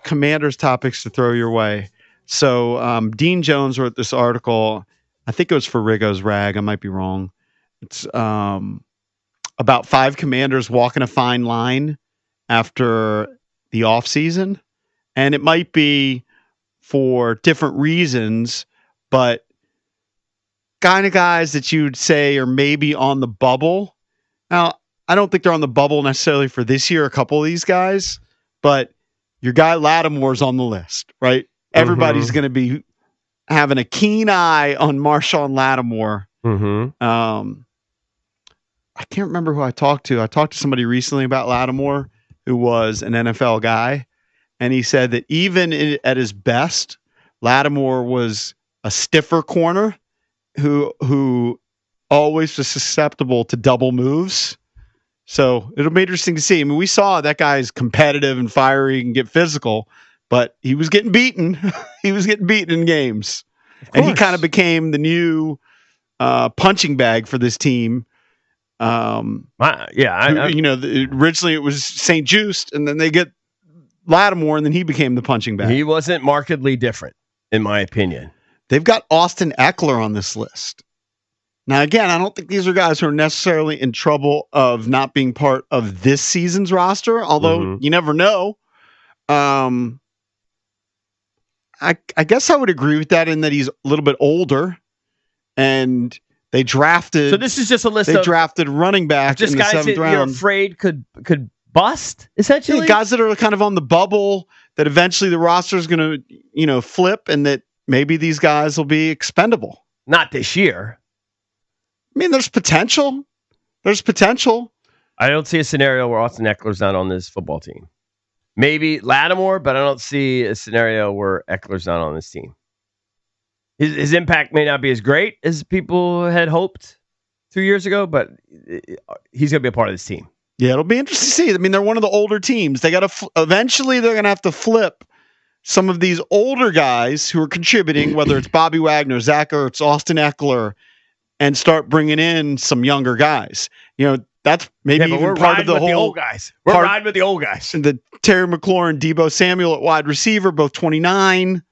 Commanders topics to throw your way. So Dean Jones wrote this article. I think it was for Rigo's Rag. I might be wrong. It's about 5 Commanders walking a fine line after the offseason. And it might be for different reasons, but kind of guys that you'd say are maybe on the bubble. Now, I don't think they're on the bubble necessarily for this year, a couple of these guys, but your guy Lattimore's on the list, right? Everybody's going to be having a keen eye on Marshawn Lattimore. I can't remember who I talked to. I talked to somebody recently about Lattimore who was an NFL guy, and he said that even at his best, Lattimore was a stiffer corner who always was susceptible to double moves. So it'll be interesting to see. I mean, we saw that guy's competitive and fiery and get physical, but he was getting beaten. He was getting beaten in games. And he kind of became the new punching bag for this team. Originally it was St. Just, and then they get Lattimore, and then he became the punching bag. He wasn't markedly different, in my opinion. They've got Austin Eckler on this list. Now, again, I don't think these are guys who are necessarily in trouble of not being part of this season's roster, although you never know. I guess I would agree with that in that he's a little bit older, and they drafted. So this is just a list. They drafted running back just in the guys 7th that round. you're afraid could bust, essentially. Yeah, guys that are kind of on the bubble that eventually the roster is going to, flip, and that maybe these guys will be expendable. Not this year. I mean, there's potential. There's potential. I don't see a scenario where Austin Eckler's not on this football team. Maybe Lattimore, but I don't see a scenario where Eckler's not on this team. His impact may not be as great as people had hoped 2 years ago, but he's going to be a part of this team. Yeah, it'll be interesting to see. I mean, they're one of the older teams. They got to eventually they're going to have to flip some of these older guys who are contributing, whether it's Bobby Wagner, Zach Ertz, Austin Eckler, and start bringing in some younger guys. That's maybe even part of the whole old guys. We're riding with the old guys. And the Terry McLaurin, Deebo Samuel at wide receiver, both 29.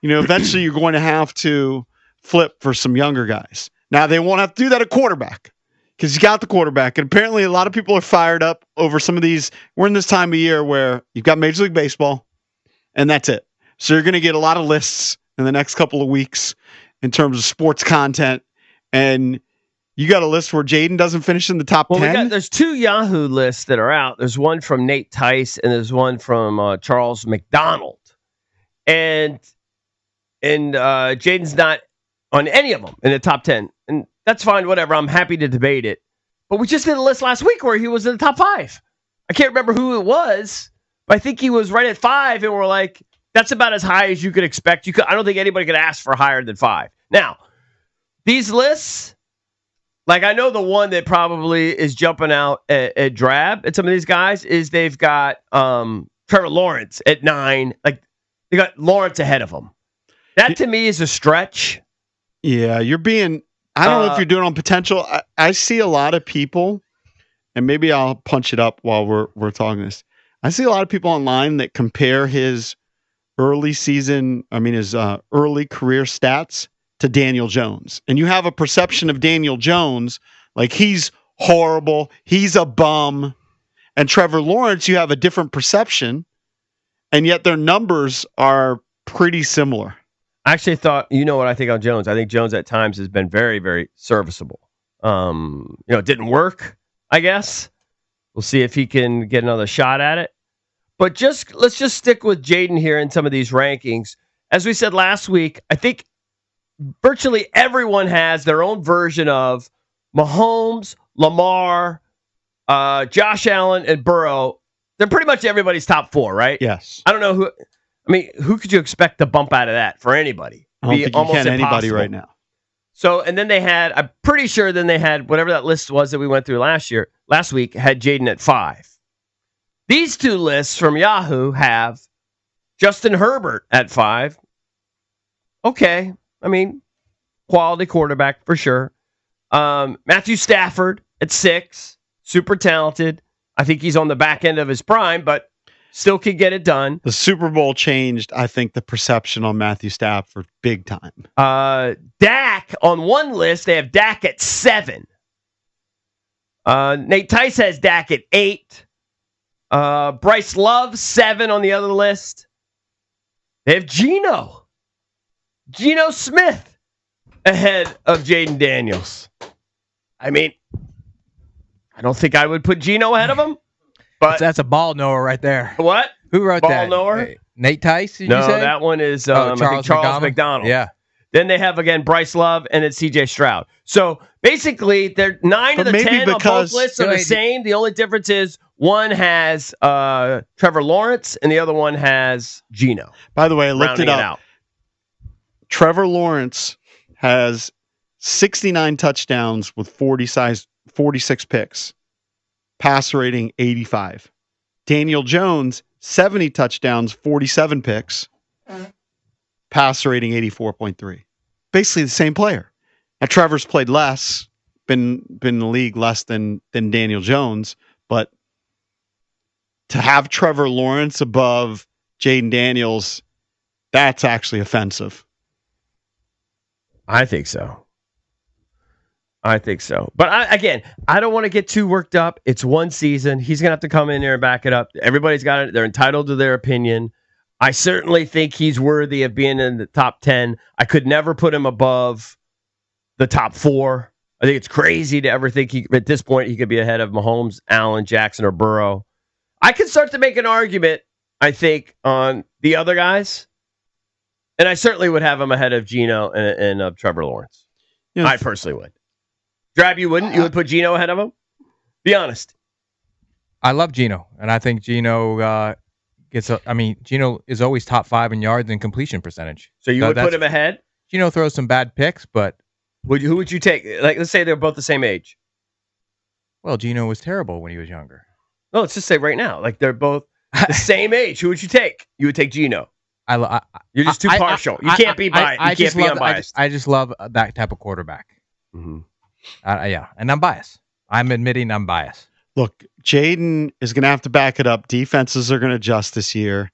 Eventually you're going to have to flip for some younger guys. Now they won't have to do that at quarterback because you got the quarterback. And apparently a lot of people are fired up over some of these. We're in this time of year where you've got Major League Baseball and that's it. So you're going to get a lot of lists in the next couple of weeks in terms of sports content. And you got a list where Jayden doesn't finish in the top 10? There's 2 Yahoo lists that are out. There's one from Nate Tice and there's one from Charles McDonald. And Jayden's not on any of them in the top 10. And that's fine, whatever. I'm happy to debate it. But we just did a list last week where he was in the top 5. I can't remember who it was, but I think he was right at 5. And we're like, that's about as high as you could expect. I don't think anybody could ask for higher than 5. Now, these lists, like I know the one that probably is jumping out at drab at some of these guys is they've got Trevor Lawrence at 9. Like they got Lawrence ahead of him. That to me is a stretch. Yeah, you're being. I don't know if you're doing it on potential. I see a lot of people, and maybe I'll punch it up while we're talking this. I see a lot of people online that compare his early career stats to Daniel Jones. And you have a perception of Daniel Jones like he's horrible, he's a bum. And Trevor Lawrence, you have a different perception, and yet their numbers are pretty similar. I actually thought, what I think on Jones. I think Jones at times has been very, very serviceable. It didn't work, I guess. We'll see if he can get another shot at it. But let's just stick with Jayden here in some of these rankings. As we said last week, I think virtually everyone has their own version of Mahomes, Lamar, Josh Allen, and Burrow. They're pretty much everybody's top 4, right? Yes. I don't know who. Who could you expect to bump out of that for anybody? I don't think you can anybody right now. So, and then I'm pretty sure they had whatever that list was that we went through last week, had Jayden at 5. These 2 lists from Yahoo have Justin Herbert at 5. Okay. Quality quarterback for sure. Matthew Stafford at 6. Super talented. I think he's on the back end of his prime, but Still could get it done. The Super Bowl changed, I think, the perception on Matthew Stafford big time. Dak, on one list, they have Dak at 7. Nate Tice has Dak at 8. Bryce Love, 7 on the other list. They have Geno Smith ahead of Jayden Daniels. I mean, I don't think I would put Geno ahead of him. But that's a ball knower right there. What? Who wrote ball that? Knower? Hey, Nate Tice, did no, you say? That one is Charles McDonald. Yeah. Then they have, again, Bryce Love and it's CJ Stroud. So basically, they're 9 of the 10 on both lists are the same. The only difference is one has Trevor Lawrence and the other one has Geno. By the way, I looked it up. Trevor Lawrence has 69 touchdowns with 46 picks. Passer rating 85. Daniel Jones, 70 touchdowns, 47 picks. Passer rating 84.3. Basically the same player. Now Trevor's played less, been in the league less than Daniel Jones, but to have Trevor Lawrence above Jayden Daniels, that's actually offensive. I think so. But I don't want to get too worked up. It's one season. He's going to have to come in there and back it up. Everybody's got it. They're entitled to their opinion. I certainly think he's worthy of being in the top 10. I could never put him above the top 4. I think it's crazy to ever think at this point he could be ahead of Mahomes, Allen, Jackson, or Burrow. I could start to make an argument, I think, on the other guys. And I certainly would have him ahead of Geno and of Trevor Lawrence. Yeah. I personally would. Drab, you wouldn't? You would put Geno ahead of him? Be honest. I love Geno, and I think Geno Geno is always top 5 in yards and completion percentage. So you would put him ahead? Geno throws some bad picks, but who would you take? Like, let's say they're both the same age. Well, Geno was terrible when he was younger. No, let's just say right now, like they're both the same age. Who would you take? You would take Geno. You're just too partial. You can't be biased. You can't be unbiased. I just love that type of quarterback. Mm-hmm. Yeah, and I'm biased. I'm admitting I'm biased. Look, Jayden is going to have to back it up. Defenses are going to adjust this year.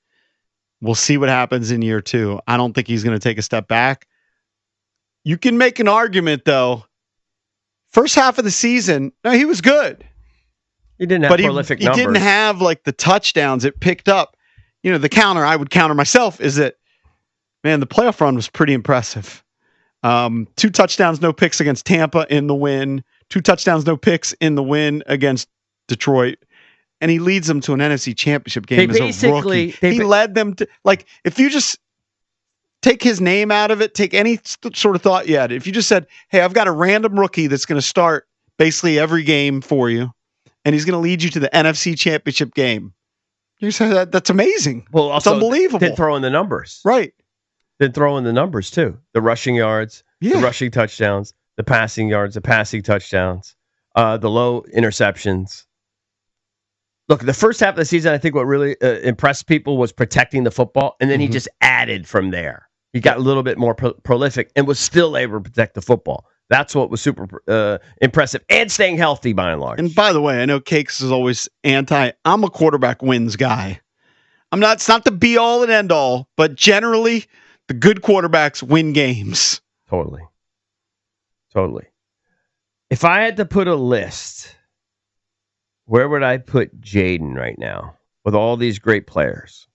We'll see what happens in year 2. I don't think he's going to take a step back. You can make an argument, though. First half of the season, no, he was good. He didn't have prolific numbers. He didn't have like the touchdowns it picked up. You know, the counter I would counter myself is that, man, the playoff run was pretty impressive. 2 touchdowns, no picks against Tampa in the win. 2 touchdowns, no picks in the win against Detroit. And he leads them to an NFC Championship game as a rookie. He led them to, like, if you just take his name out of it, take any sort of thought you had. If you just said, hey, I've got a random rookie that's going to start basically every game for you, and he's going to lead you to the NFC Championship game. You say that's amazing. Well, also, it's unbelievable. Then throw in the numbers. Right. Then throw in the numbers, too. The rushing yards, the rushing touchdowns, the passing yards, the passing touchdowns, the low interceptions. Look, the first half of the season, I think what really impressed people was protecting the football, and then he just added from there. He got a little bit more prolific and was still able to protect the football. That's what was super impressive, and staying healthy by and large. And by the way, I know Cakes is always I'm a quarterback wins guy. It's not the be all and end all, but generally the good quarterbacks win games. Totally. If I had to put a list, where would I put Jayden right now with all these great players?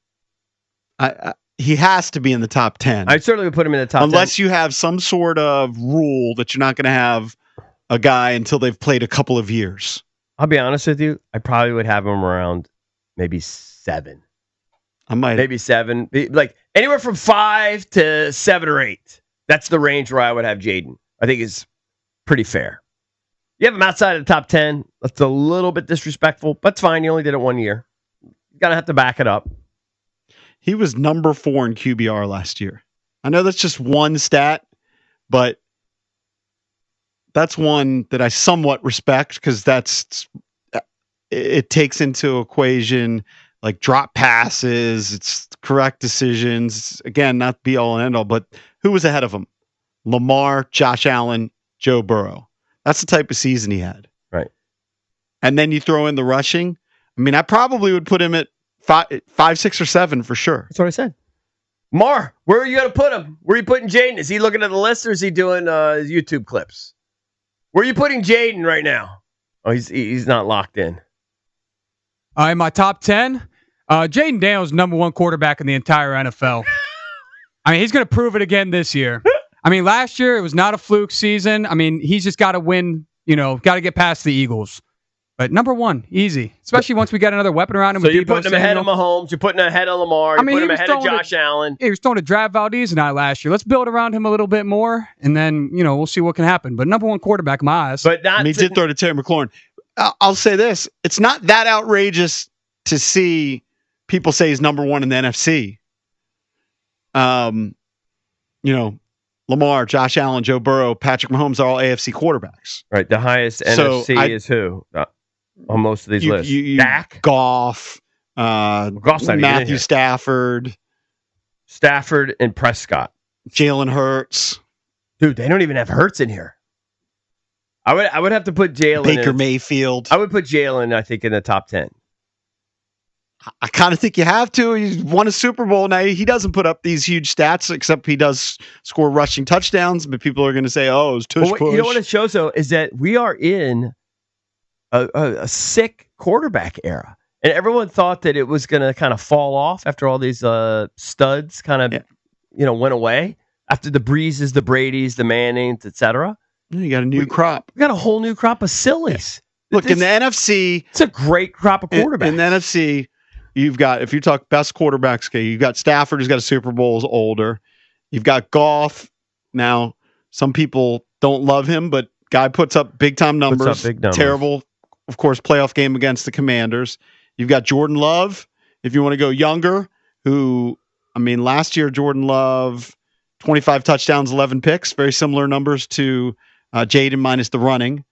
He has to be in the top 10. I certainly would put him in the top 10. Unless you have some sort of rule that you're not going to have a guy until they've played a couple of years. I'll be honest with you. I probably would have him around maybe 7. Maybe 7. Like anywhere from 5 to 7 or 8. That's the range where I would have Jayden. I think is pretty fair. You have him outside of the top 10. That's a little bit disrespectful, but it's fine. You only did it 1 year. You're going to have to back it up. He was number 4 in QBR last year. I know that's just one stat, but that's one that I somewhat respect because it takes into equation like drop passes, it's correct decisions. Again, not be all and end all, but who was ahead of him? Lamar, Josh Allen, Joe Burrow. That's the type of season he had. Right. And then you throw in the rushing. I mean, I probably would put him at five, 6, or 7 for sure. That's what I said. Mar, where are you going to put him? Where are you putting Jayden? Is he looking at the list or is he doing YouTube clips? Where are you putting Jayden right now? Oh, he's not locked in. In my top 10, Jayden Daniels, number 1 quarterback in the entire NFL. I mean, he's going to prove it again this year. I mean, last year it was not a fluke season. I mean, he's just got to win, got to get past the Eagles. But number 1, easy. Especially once we get another weapon around him. So you're putting him ahead of Mahomes. You're putting him ahead of Lamar. You're putting him ahead of Josh Allen. He was throwing to Draft Valdez and I last year. Let's build around him a little bit more, and then, we'll see what can happen. But number 1 quarterback in my eyes. But he did throw to Terry McLaurin. I'll say this. It's not that outrageous to see people say he's number 1 in the NFC. Lamar, Josh Allen, Joe Burrow, Patrick Mahomes are all AFC quarterbacks. Right. The highest NFC is who? On most of these lists. Dak? Goff, Matthew Stafford. Stafford and Prescott. Jalen Hurts. Dude, they don't even have Hurts in here. I would have to put Jalen. Baker Mayfield. I would put Jalen, I think, in the top 10. I kind of think you have to. He's won a Super Bowl. Now, he doesn't put up these huge stats, except he does score rushing touchdowns, but people are going to say, oh, it was tush push. You know what it shows, though, is that we are in a sick quarterback era. And everyone thought that it was going to kind of fall off after all these studs kind of, went away. After the Breezes, the Bradys, the Mannings, etc. You got a new crop. We got a whole new crop of sillies. Yeah. Look, in the NFC. It's a great crop of quarterbacks. In the NFC, you've got, if you talk best quarterbacks, okay, you've got Stafford, who's got a Super Bowl, is older. You've got Goff. Now, some people don't love him, but guy puts up big-time numbers. Terrible, of course, playoff game against the Commanders. You've got Jordan Love, if you want to go younger, who, last year, Jordan Love, 25 touchdowns, 11 picks, very similar numbers to Jayden minus the running.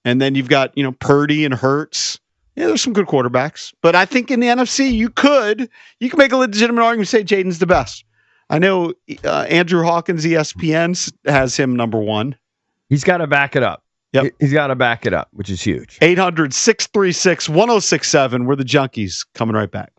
And then you've got, Purdy and Hurts. Yeah, there's some good quarterbacks. But I think in the NFC, you can make a legitimate argument and say Jayden's the best. I know Andrew Hawkins, ESPN, has him number 1. He's got to back it up. Yep. He's got to back it up, which is huge. 800-636-1067. We're the Junkies. Coming right back.